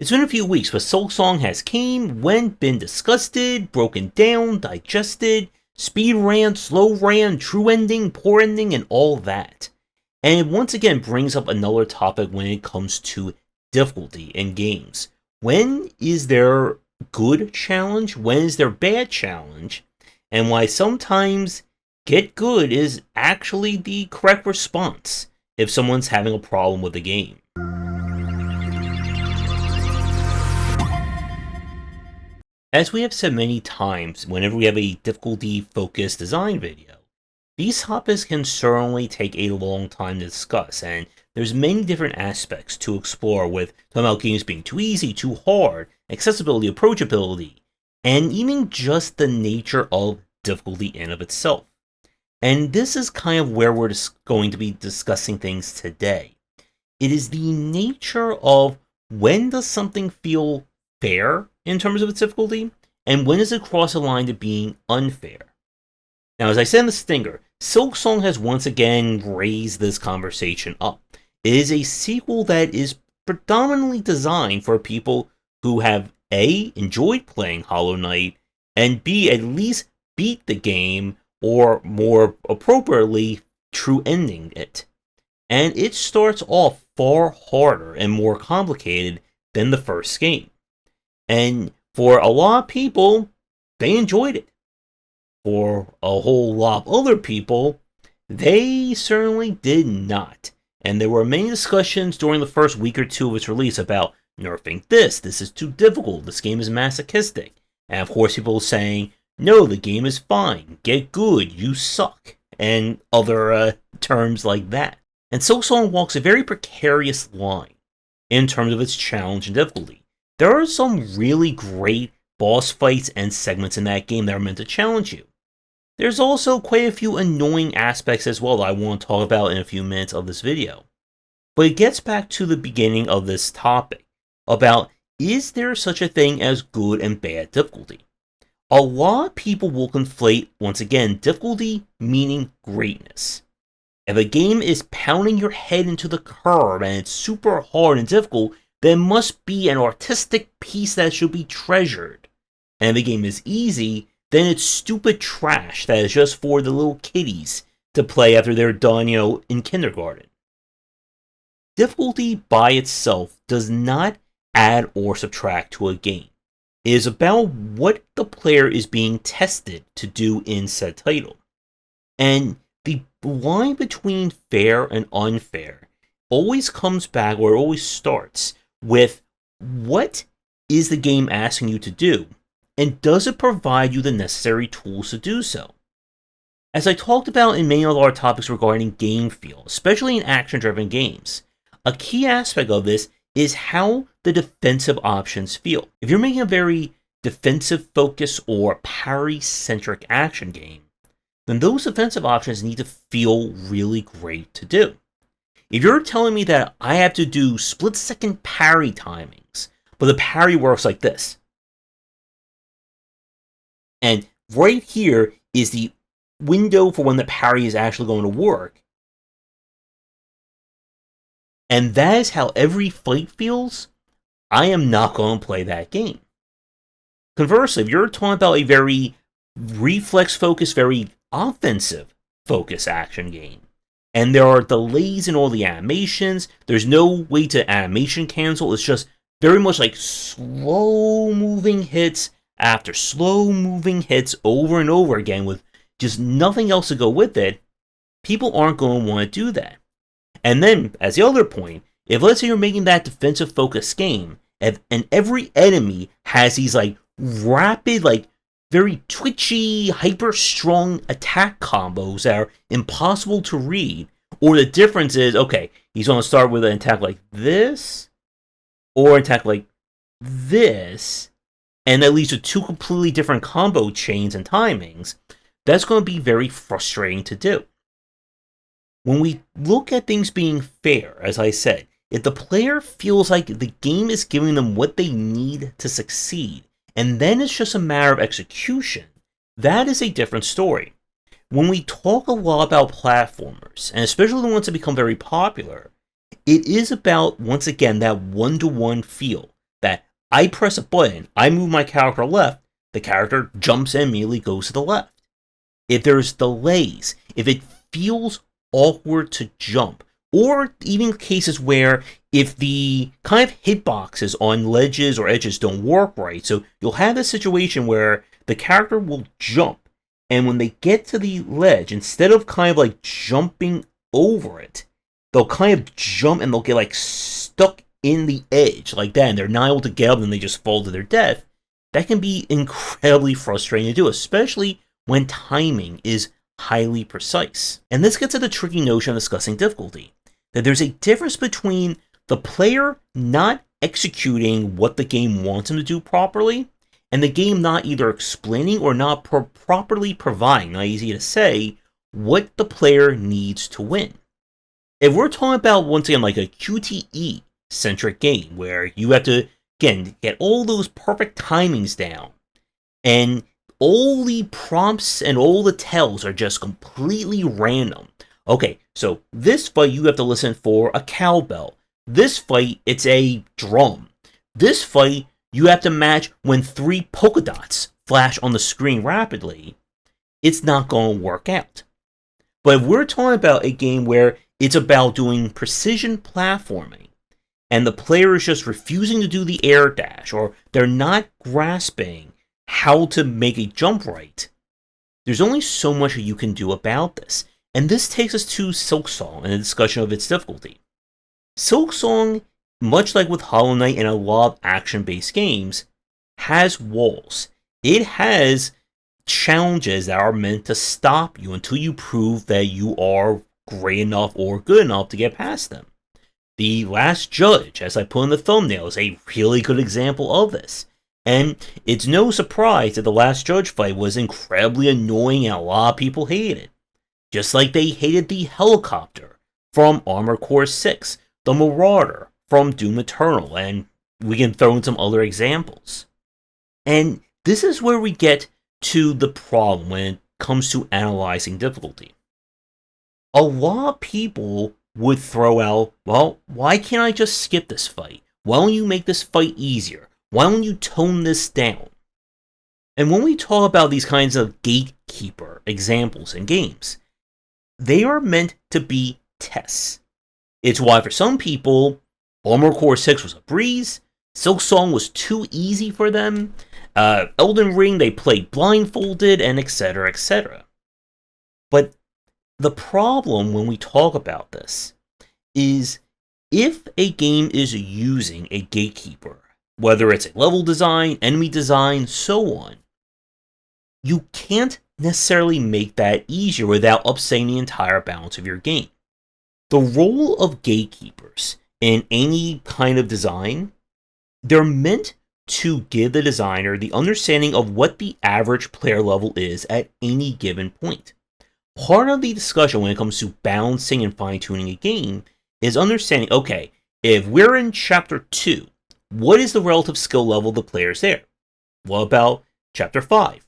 It's been a few weeks, but Silksong has came, went, been disgusted, broken down, digested, speed ran, slow ran, true ending, poor ending, and all that. And it once again brings up another topic when it comes to difficulty in games. When is there good challenge? When is there bad challenge? And why sometimes get good is actually the correct response if someone's having a problem with the game. As we have said many times whenever we have a difficulty-focused design video, these topics can certainly take a long time to discuss, and there's many different aspects to explore with talking about games being too easy, too hard, accessibility, approachability, and even just the nature of difficulty in of itself. And this is kind of where we're going to be discussing things today. It is the nature of when does something feel fair in terms of its difficulty, and when does it cross a line to being unfair? Now, as I said in the stinger, Silksong has once again raised this conversation up. It is a sequel that is predominantly designed for people who have A, enjoyed playing Hollow Knight, and B, at least beat the game, or more appropriately, true ending it. And it starts off far harder and more complicated than the first game. And for a lot of people, they enjoyed it. For a whole lot of other people, they certainly did not. And there were many discussions during the first week or two of its release about nerfing this is too difficult, this game is masochistic. And of course people saying, no, the game is fine, get good, you suck, and other terms like that. And Silksong walks a very precarious line in terms of its challenge and difficulty. There are some really great boss fights and segments in that game that are meant to challenge you. There's also quite a few annoying aspects as well that I want to talk about in a few minutes of this video. But it gets back to the beginning of this topic, about is there such a thing as good and bad difficulty? A lot of people will conflate, once again, difficulty meaning greatness. If a game is pounding your head into the curb and it's super hard and difficult, there must be an artistic piece that should be treasured. And if the game is easy, then it's stupid trash that is just for the little kiddies to play after they're done, in kindergarten. Difficulty by itself does not add or subtract to a game. It is about what the player is being tested to do in said title. And the line between fair and unfair always comes back, or always starts, with what is the game asking you to do, and does it provide you the necessary tools to do so? As I talked about in many of our topics regarding game feel, especially in action-driven games, a key aspect of this is how the defensive options feel. If you're making a very defensive-focused or parry-centric action game, then those defensive options need to feel really great to do. If you're telling me that I have to do split-second parry timings, but the parry works like this, and right here is the window for when the parry is actually going to work, and that is how every fight feels, I am not going to play that game. Conversely, if you're talking about a very reflex-focused, very offensive-focused action game, and there are delays in all the animations, there's no way to animation cancel, it's just very much like slow-moving hits after slow-moving hits over and over again with just nothing else to go with it, people aren't going to want to do that. And then, as the other point, if let's say you're making that defensive-focused game, and every enemy has these rapid, very twitchy, hyper-strong attack combos that are impossible to read, or the difference is, okay, he's going to start with an attack like this, or an attack like this, and that leads to two completely different combo chains and timings, that's going to be very frustrating to do. When we look at things being fair, as I said, if the player feels like the game is giving them what they need to succeed, and then it's just a matter of execution, that is a different story. When we talk a lot about platformers, and especially the ones that become very popular, it is about, once again, that one-to-one feel. that I press a button, I move my character left, the character jumps and immediately goes to the left. If there's delays, if it feels awkward to jump, or even cases where if the kind of hitboxes on ledges or edges don't work right, so you'll have a situation where the character will jump, and when they get to the ledge, instead of kind of like jumping over it, they'll kind of jump and they'll get like stuck in the edge like that, and they're not able to get up and they just fall to their death. That can be incredibly frustrating to do, especially when timing is highly precise. And this gets at the tricky notion of discussing difficulty, that there's a difference between the player not executing what the game wants him to do properly, and the game not either explaining or not properly providing, not easy to say, what the player needs to win. If we're talking about, once again, like a QTE-centric game, where you have to, again, get all those perfect timings down, and all the prompts and all the tells are just completely random. Okay, so this fight you have to listen for a cowbell. This fight, it's a drum. This fight, you have to match when 3 polka dots flash on the screen rapidly. It's not going to work out. But if we're talking about a game where it's about doing precision platforming, and the player is just refusing to do the air dash, or they're not grasping how to make a jump right, there's only so much you can do about this. And this takes us to Silksong and a discussion of its difficulty. Silksong, much like with Hollow Knight and a lot of action-based games, has walls. It has challenges that are meant to stop you until you prove that you are great enough or good enough to get past them. The Last Judge, as I put in the thumbnail, is a really good example of this. And it's no surprise that the Last Judge fight was incredibly annoying and a lot of people hated it. Just like they hated the helicopter from Armored Core 6, the Marauder from Doom Eternal, and we can throw in some other examples. And this is where we get to the problem when it comes to analyzing difficulty. A lot of people would throw out, well, why can't I just skip this fight? Why don't you make this fight easier? Why don't you tone this down? And when we talk about these kinds of gatekeeper examples in games, they are meant to be tests. It's why for some people, Armored Core 6 was a breeze, Silksong was too easy for them, Elden Ring they played blindfolded, and etc, etc. But the problem when we talk about this is if a game is using a gatekeeper, whether it's a level design, enemy design, so on, you can't necessarily make that easier without upsetting the entire balance of your game. The role of gatekeepers in any kind of design, they're meant to give the designer the understanding of what the average player level is at any given point. Part of the discussion when it comes to balancing and fine-tuning a game is understanding, okay, if we're in Chapter 2, what is the relative skill level of the players there? What about Chapter 5?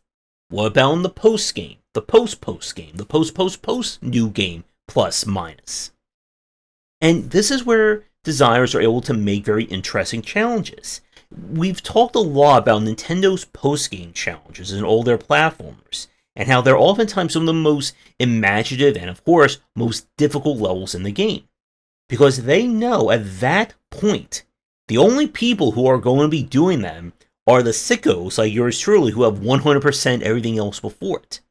What about in the post-game, the post-post-game, the post-post-post-new game, plus, minus? And this is where designers are able to make very interesting challenges. We've talked a lot about Nintendo's post-game challenges in all their platformers, and how they're oftentimes some of the most imaginative and, of course, most difficult levels in the game. Because they know at that point, the only people who are going to be doing them are the sickos like yours truly who have 100% everything else before it.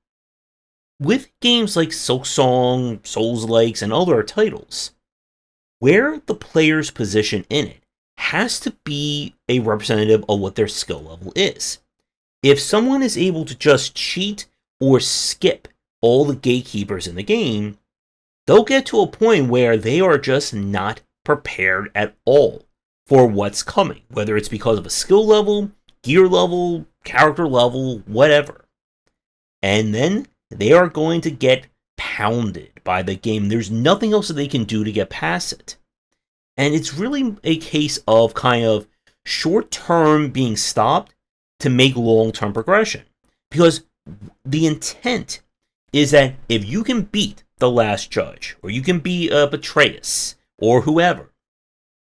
With games like Silksong, Souls-likes, and other titles, where the player's position in it has to be a representative of what their skill level is. If someone is able to just cheat or skip all the gatekeepers in the game, they'll get to a point where they are just not prepared at all for what's coming, whether it's because of a skill level, gear level, character level, whatever. And then they are going to get pounded by the game. There's nothing else that they can do to get past it. And it's really a case of kind of short-term being stopped to make long-term progression. Because the intent is that if you can beat the Last Judge, or you can beat Betrayus, or whoever,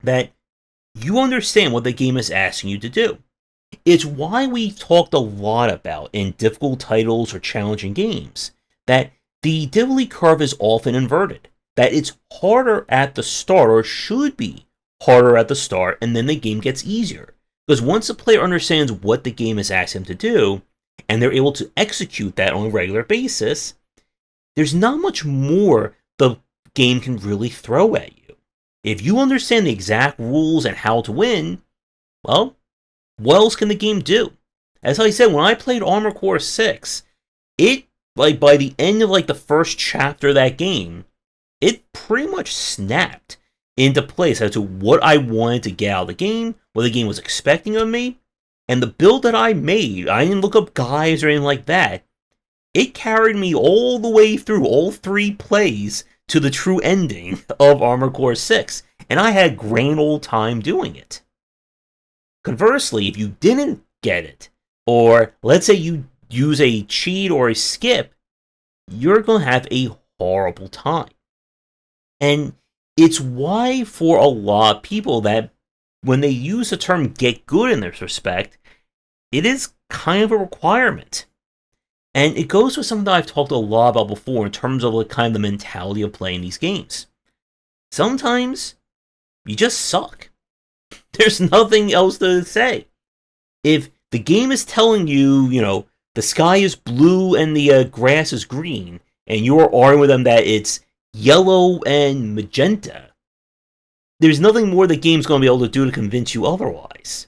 that you understand what the game is asking you to do. It's why we talked a lot about in difficult titles or challenging games that the difficulty curve is often inverted. That it's harder at the start, or should be harder at the start, and then the game gets easier. Because once the player understands what the game is asking them to do, and they're able to execute that on a regular basis, there's not much more the game can really throw at you. If you understand the exact rules and how to win, well, what else can the game do? As I said, when I played Armored Core 6, it, by the end of the first chapter of that game, it pretty much snapped into place as to what I wanted to get out of the game, what the game was expecting of me, and the build that I made. I didn't look up guides or anything like that. It carried me all the way through all 3 plays to the true ending of Armored Core 6, and I had a grand old time doing it. Conversely, if you didn't get it, or let's say you use a cheat or a skip, you're going to have a horrible time. And it's why for a lot of people that when they use the term get good in this respect, it is kind of a requirement. And it goes with something that I've talked a lot about before in terms of kind of the mentality of playing these games. Sometimes you just suck. There's nothing else to say. If the game is telling you, the sky is blue and the grass is green, and you're arguing with them that it's yellow and magenta, there's nothing more the game's going to be able to do to convince you otherwise.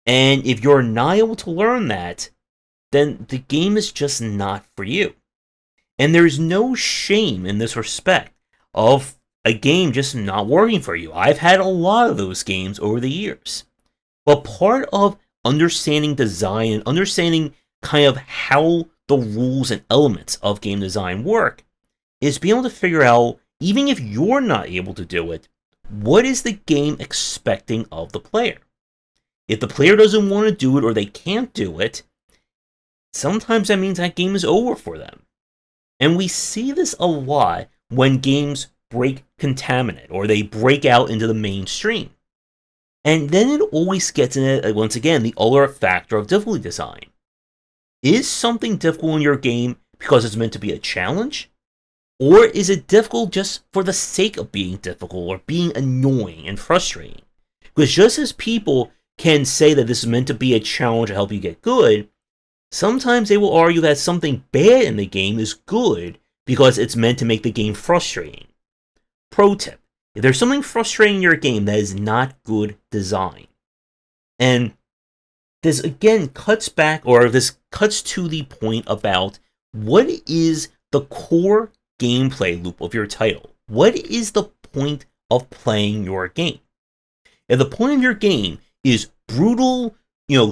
And if you're not able to learn that, then the game is just not for you. And there's no shame in this respect of a game just not working for you. I've had a lot of those games over the years. But part of understanding design and understanding kind of how the rules and elements of game design work is being able to figure out, even if you're not able to do it, what is the game expecting of the player? If the player doesn't want to do it or they can't do it, sometimes that means that game is over for them. And we see this a lot when games break contaminant or they break out into the mainstream. And then it always gets in it, once again, the other factor of difficulty design. Is something difficult in your game because it's meant to be a challenge? Or is it difficult just for the sake of being difficult or being annoying and frustrating? Because just as people can say that this is meant to be a challenge to help you get good, sometimes they will argue that something bad in the game is good because it's meant to make the game frustrating. Pro tip: if there's something frustrating in your game, that is not good design. And this again cuts to the point about what is the core gameplay loop of your title. What is the point of playing your game? If the point of your game is brutal,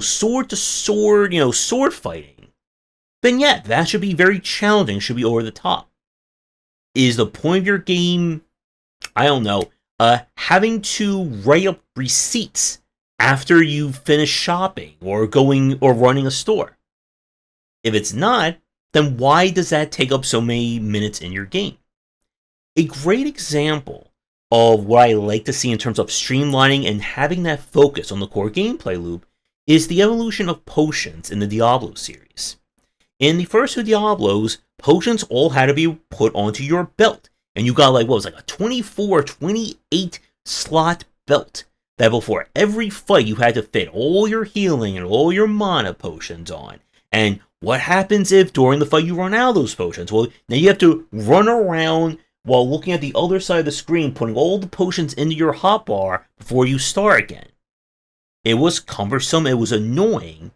sword to sword, sword fighting, then yeah, that should be very challenging, should be over the top. Is the point of your game, having to write up receipts after you finish shopping or running a store? If it's not, then why does that take up so many minutes in your game? A great example of what I like to see in terms of streamlining and having that focus on the core gameplay loop is the evolution of potions in the Diablo series. In the first 2 Diablos, potions all had to be put onto your belt. And you got a 24, 28 slot belt that before every fight you had to fit all your healing and all your mana potions on. And what happens if during the fight you run out of those potions? Well, now you have to run around while looking at the other side of the screen, putting all the potions into your hotbar before you start again. It was cumbersome, it was annoying,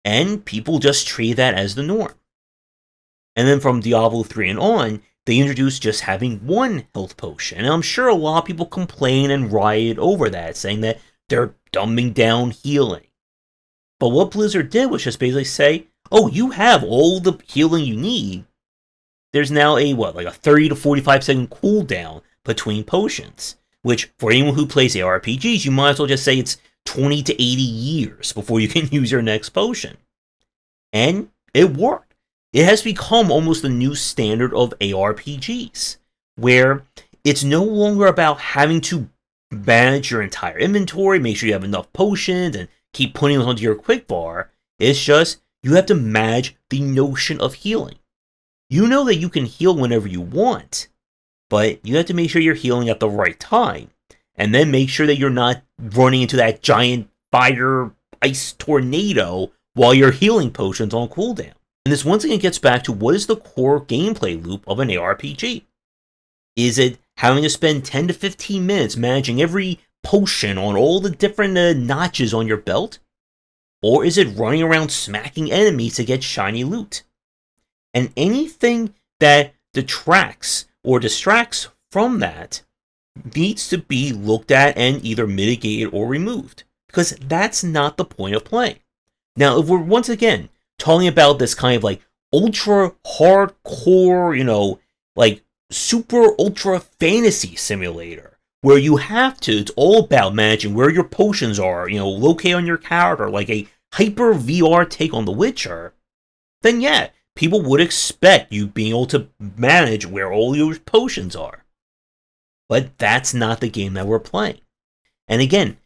and people just treated that as the norm. And then from Diablo 3 and on, they introduced just having 1 health potion. And I'm sure a lot of people complain and riot over that, saying that they're dumbing down healing. But what Blizzard did was just basically say, oh, you have all the healing you need. There's now a 30 to 45 second cooldown between potions. Which, for anyone who plays ARPGs, you might as well just say it's 20 to 80 years before you can use your next potion. And it worked. It has become almost the new standard of ARPGs, where it's no longer about having to, manage your entire inventory, make sure you have enough potions, and keep putting those onto your quick bar. It's just you have to manage the notion of healing. You know that you can heal whenever you want, but you have to make sure you're healing at the right time. And then make sure that you're not running into that giant fire ice tornado while you're healing potions on cooldown. And this once again gets back to what is the core gameplay loop of an ARPG? Is it having to spend 10 to 15 minutes managing every potion on all the different notches on your belt? Or is it running around smacking enemies to get shiny loot? And anything that detracts or distracts from that needs to be looked at and either mitigated or removed, because that's not the point of playing. Now, if we're once again talking about this kind of like ultra hardcore, like super ultra fantasy simulator, where you have to, it's all about managing where your potions are, locate on your character, like a hyper VR take on The Witcher, then yeah, people would expect you being able to manage where all your potions are. But that's not the game that we're playing. And again,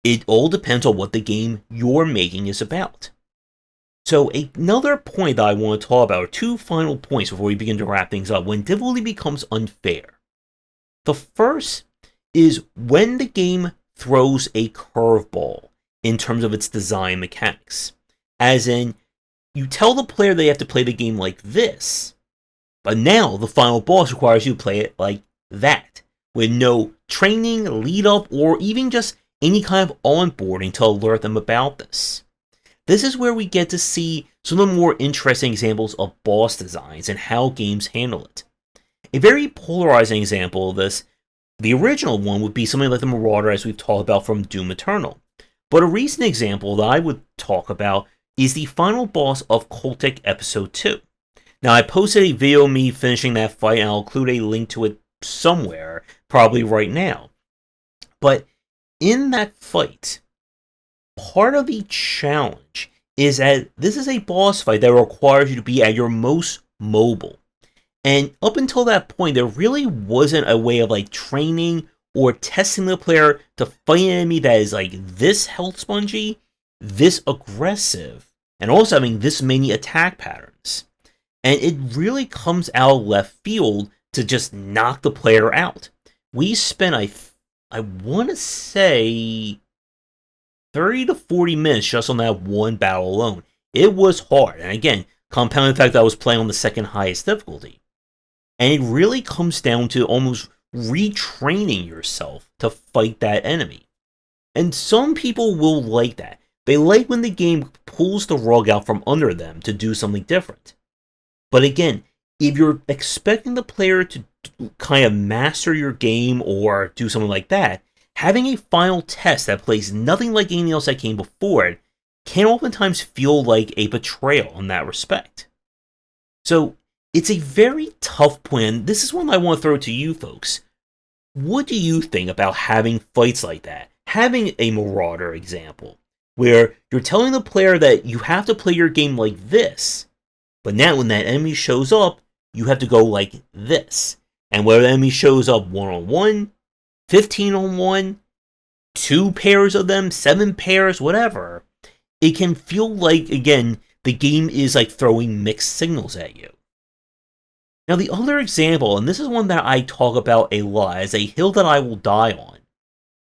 it all depends on what the game you're making is about. So another point that I want to talk about, or two final points before we begin to wrap things up, when difficulty becomes unfair. The first is when the game throws a curveball in terms of its design mechanics. As in, you tell the player they have to play the game like this, but now the final boss requires you to play it like that, with no training, lead up, or even just any kind of onboarding to alert them about this. This is where we get to see some of the more interesting examples of boss designs and how games handle it. A very polarizing example of this, the original one, would be something like the Marauder, as we've talked about from Doom Eternal. But a recent example that I would talk about is the final boss of Cultic Episode 2. Now, I posted a video of me finishing that fight, and I'll include a link to it somewhere, probably right now. But in that fight, part of the challenge is that this is a boss fight that requires you to be at your most mobile. And up until that point, there really wasn't a way of like training or testing the player to fight an enemy that is like this health spongy, this aggressive, and also having this many attack patterns. And it really comes out of left field to just knock the player out. We spent, I want to say, 30 to 40 minutes just on that one battle alone. It was hard. And again, compounding the fact that I was playing on the second highest difficulty. And it really comes down to almost retraining yourself to fight that enemy. And some people will like that. They like when the game pulls the rug out from under them to do something different. But again, if you're expecting the player to kind of master your game or do something like that, having a final test that plays nothing like anything else that came before it can oftentimes feel like a betrayal in that respect. So it's a very tough point. This is one I want to throw to you folks. What do you think about having fights like that? Having a Marauder example, where you're telling the player that you have to play your game like this, but now when that enemy shows up, you have to go like this. And whether the enemy shows up 1-on-1, 15-on-1, 2 pairs of them, 7 pairs, whatever, it can feel like, again, the game is like throwing mixed signals at you. Now the other example, and this is one that I talk about a lot as a hill that I will die on,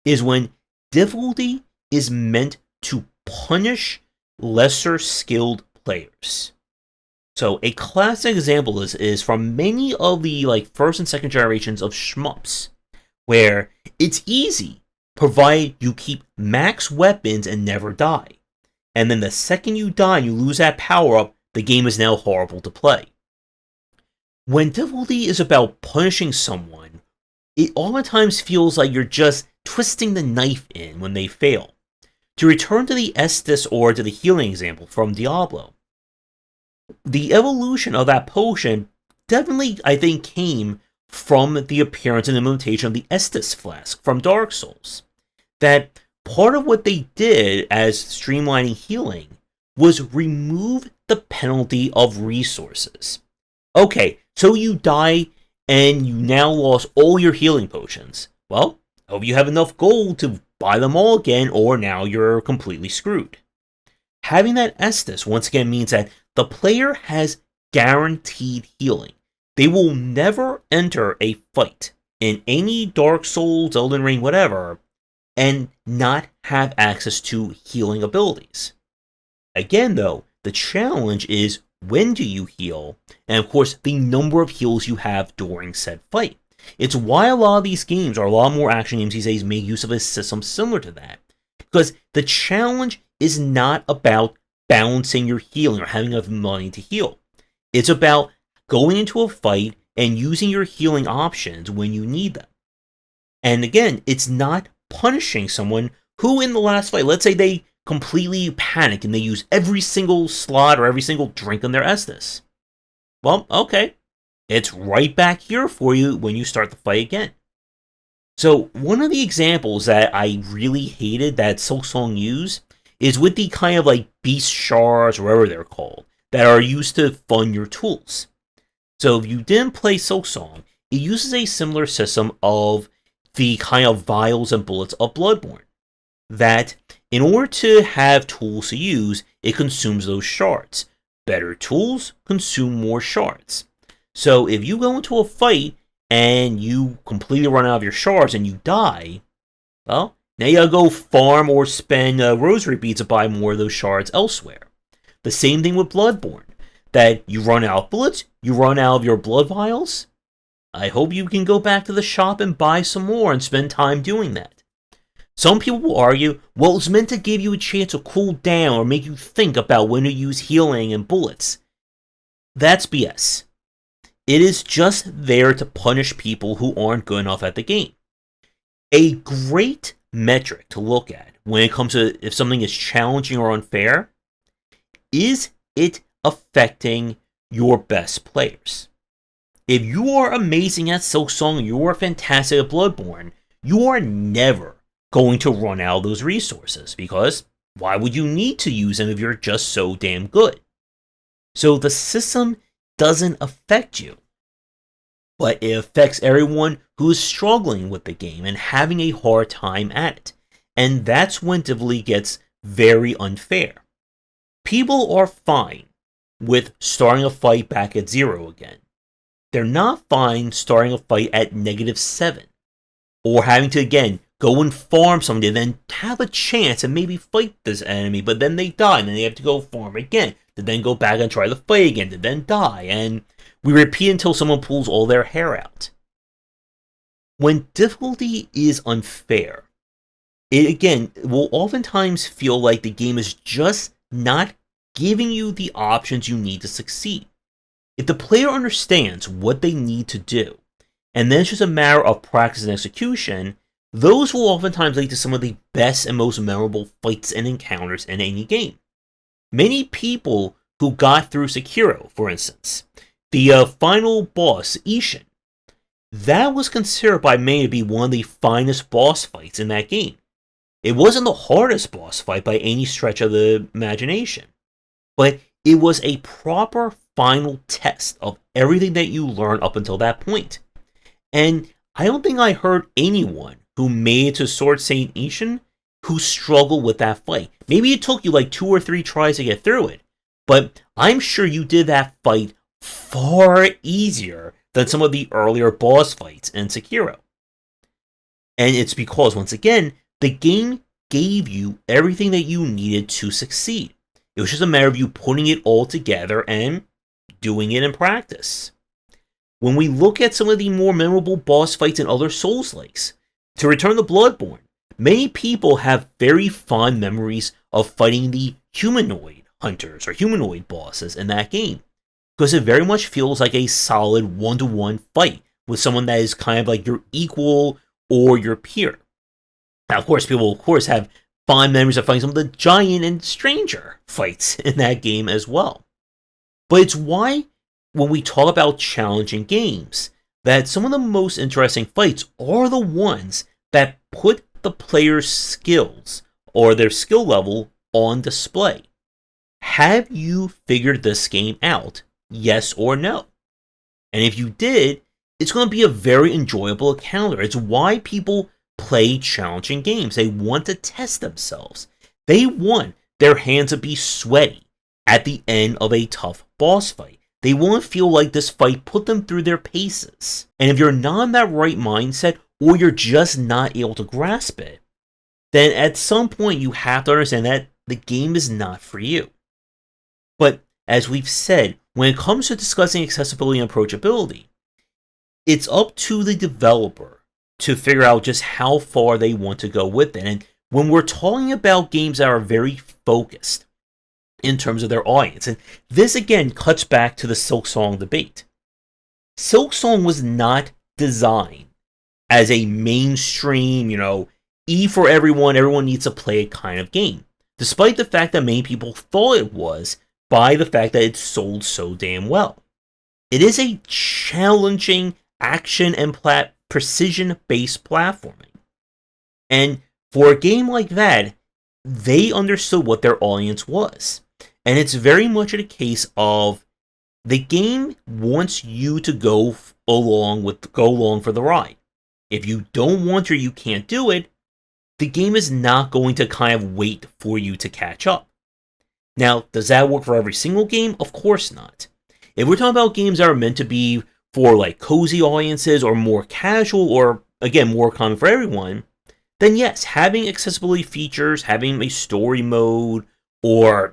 is when difficulty is meant to punish lesser skilled players. So a classic example is from many of the like first and second generations of shmups, where it's easy, provided you keep max weapons and never die. And then the second you die and you lose that power up, the game is now horrible to play. When difficulty is about punishing someone, it oftentimes feels like you're just twisting the knife in when they fail. To return to the Estus or to the healing example from Diablo, the evolution of that potion definitely, I think, came from the appearance and implementation of the Estus flask from Dark Souls. That part of what they did as streamlining healing was remove the penalty of resources. Okay, so you die and you now lost all your healing potions. Well, Hope you have enough gold to buy them all again, or now you're completely screwed. Having that Estus once again means that the player has guaranteed healing. They will never enter a fight in any Dark Souls, Elden Ring, whatever, and not have access to healing abilities. Again, though, the challenge is when do you heal, and of course, the number of heals you have during said fight. It's why a lot of these games, or a lot more action games these days, make use of a system similar to that. Because the challenge is not about balancing your healing or having enough money to heal. It's about going into a fight and using your healing options when you need them. And again, it's not punishing someone who in the last fight, let's say they completely panic and they use every single slot or every single drink on their Estus. Well, okay. It's right back here for you when you start the fight again. So one of the examples that I really hated that Silksong used is with the kind of like beast shards, or whatever they're called, that are used to fund your tools. So if you didn't play Silksong, it uses a similar system of the kind of vials and bullets of Bloodborne. That in order to have tools to use, it consumes those shards. Better tools consume more shards. So if you go into a fight and you completely run out of your shards and you die, well, now you gotta go farm or spend rosary beads to buy more of those shards elsewhere. The same thing with Bloodborne. That you run out of bullets, you run out of your blood vials. I hope you can go back to the shop and buy some more and spend time doing that. Some people will argue, well, it's meant to give you a chance to cool down or make you think about when to use healing and bullets. That's BS. It is just there to punish people who aren't good enough at the game. A great metric to look at when it comes to if something is challenging or unfair, is it affecting your best players? If you are amazing at Silksong and you are fantastic at Bloodborne, you are never going to run out of those resources, because why would you need to use them if you're just so damn good? So the system doesn't affect you, but it affects everyone who is struggling with the game and having a hard time at it. And that's when difficulty gets very unfair. People are fine with starting a fight back at 0 again. They're not fine starting a fight at -7, or having to again go and farm somebody and then have a chance and maybe fight this enemy, but then they die and then they have to go farm again, to then go back and try the fight again, to then die, and we repeat until someone pulls all their hair out. When difficulty is unfair, it again will oftentimes feel like the game is just not giving you the options you need to succeed. If the player understands what they need to do, and then it's just a matter of practice and execution, those will oftentimes lead to some of the best and most memorable fights and encounters in any game. Many people who got through Sekiro, for instance, the final boss, Ishin, that was considered by many to be one of the finest boss fights in that game. It wasn't the hardest boss fight by any stretch of the imagination, but it was a proper final test of everything that you learned up until that point. And I don't think I heard anyone who made it to Sword Saint Ishin who struggled with that fight. Maybe it took you like 2 or 3 tries to get through it, but I'm sure you did that fight far easier than some of the earlier boss fights in Sekiro. And it's because, once again, the game gave you everything that you needed to succeed. It was just a matter of you putting it all together and doing it in practice. When we look at some of the more memorable boss fights in other Souls-likes, to return to Bloodborne, many people have very fond memories of fighting the humanoid hunters or humanoid bosses in that game, because it very much feels like a solid one-to-one fight with someone that is kind of like your equal or your peer. Now, of course, people have fond memories of fighting some of the giant and stranger fights in that game as well. But it's why, when we talk about challenging games, that some of the most interesting fights are the ones that put the player's skills or their skill level on display. Have you figured this game out? Yes or no? And if you did, it's going to be a very enjoyable encounter. It's why people play challenging games. They want to test themselves. They want their hands to be sweaty at the end of a tough boss fight. They want to feel like this fight put them through their paces. And if you're not in that right mindset, or you're just not able to grasp it, then at some point you have to understand that the game is not for you. But as we've said, when it comes to discussing accessibility and approachability, it's up to the developer to figure out just how far they want to go with it. And when we're talking about games that are very focused in terms of their audience, and this again cuts back to the Silksong debate. Silksong was not designed as a mainstream, E for everyone needs to play it kind of game, despite the fact that many people thought it was by the fact that it sold so damn well. It is a challenging action and precision-based platforming. And for a game like that, they understood what their audience was. And it's very much a case of the game wants you to go along for the ride. If you don't want or you can't do it, the game is not going to kind of wait for you to catch up. Now, does that work for every single game? Of course not. If we're talking about games that are meant to be for like cozy audiences or more casual or, again, more common for everyone, then yes, having accessibility features, having a story mode, or,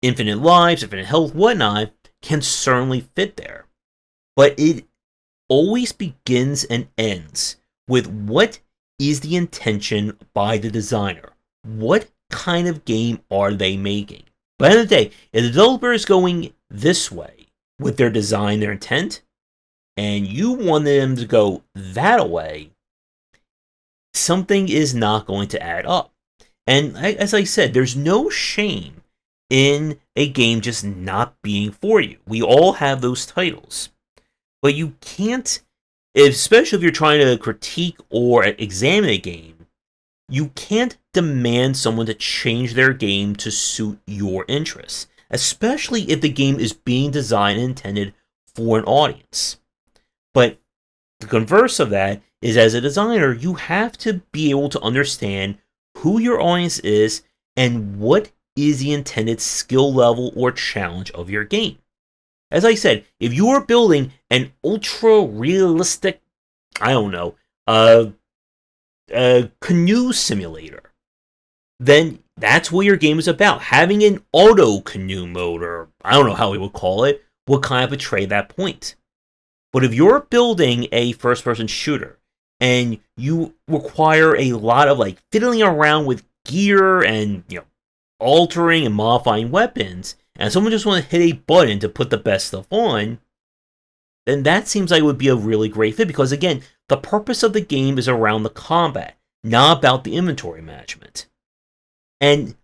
infinite lives, infinite health, whatnot, can certainly fit there. But it always begins and ends with what is the intention by the designer. What kind of game are they making? By the end of the day, if the developer is going this way with their design, their intent, and you want them to go that way, something is not going to add up. And as I said, there's no shame in a game just not being for you. We all have those titles. But you can't, especially if you're trying to critique or examine a game, you can't demand someone to change their game to suit your interests, especially if the game is being designed and intended for an audience. But the converse of that is, as a designer, you have to be able to understand who your audience is and what is the intended skill level or challenge of your game. As I said, if you are building an ultra-realistic, canoe simulator, then that's what your game is about. Having an auto canoe mode, or I don't know how we would call it, will kind of betray that point. But if you're building a first-person shooter, and you require a lot of fiddling around with gear and altering and modifying weapons, and someone just want to hit a button to put the best stuff on, then that seems like it would be a really great fit, because again, the purpose of the game is around the combat, not about the inventory management. And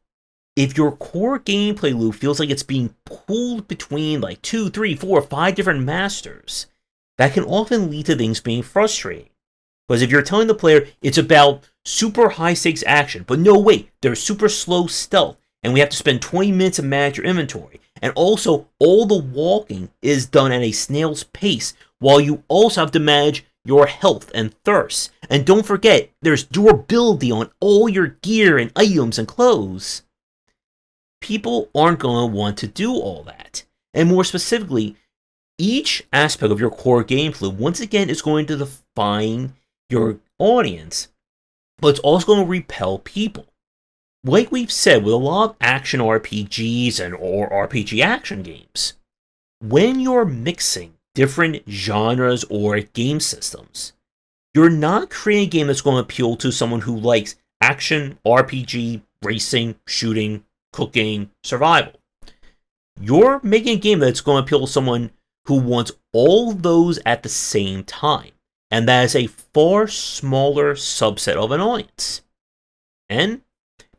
if your core gameplay loop feels like it's being pulled between 2, 3, 4, 5 different masters, that can often lead to things being frustrating. Because if you're telling the player it's about super high stakes action, but no, wait, there's super slow stealth, and we have to spend 20 minutes to manage your inventory, and also all the walking is done at a snail's pace, while you also have to manage your health and thirst. And don't forget, there's durability on all your gear and items and clothes. People aren't going to want to do all that. And more specifically, each aspect of your core gameplay, once again, is going to define your audience, but it's also going to repel people. Like we've said, with a lot of action RPGs or RPG action games, when you're mixing different genres or game systems, you're not creating a game that's going to appeal to someone who likes action, RPG, racing, shooting, cooking, survival. You're making a game that's going to appeal to someone who wants all those at the same time. And that is a far smaller subset of an audience. And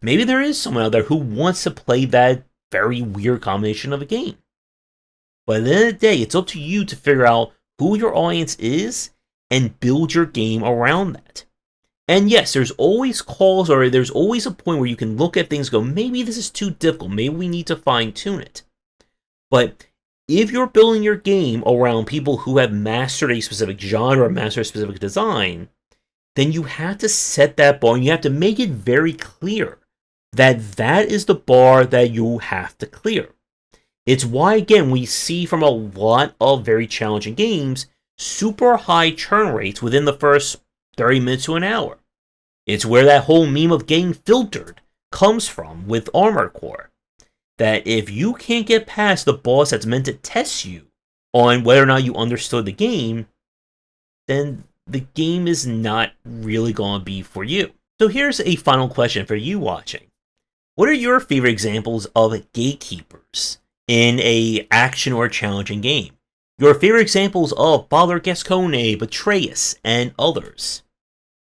maybe there is someone out there who wants to play that very weird combination of a game. But at the end of the day, it's up to you to figure out who your audience is and build your game around that. And yes, there's always calls, or there's always a point where you can look at things and go, maybe this is too difficult, maybe we need to fine-tune it. But if you're building your game around people who have mastered a specific genre or mastered a specific design, then you have to set that bar and you have to make it very clear that that is the bar that you have to clear. It's why, again, we see from a lot of very challenging games super high churn rates within the first 30 minutes to an hour. It's where that whole meme of getting filtered comes from with Armored Core. That if you can't get past the boss that's meant to test you on whether or not you understood the game, then the game is not really going to be for you. So here's a final question for you watching. What are your favorite examples of gatekeepers in a action or challenging game? Your favorite examples of Father Gascone, Betrayus, and others.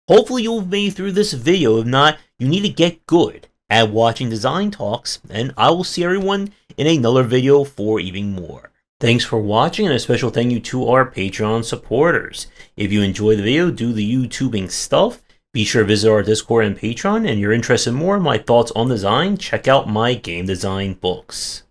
Hopefully you've made it through this video. If not, you need to get good at watching design talks, and I will see everyone in another video for even more. Thanks for watching, and a special thank you to our Patreon supporters. If you enjoyed the video, do the YouTubing stuff, be sure to visit our Discord and Patreon, and if you're interested in more of my thoughts on design, check out my game design books.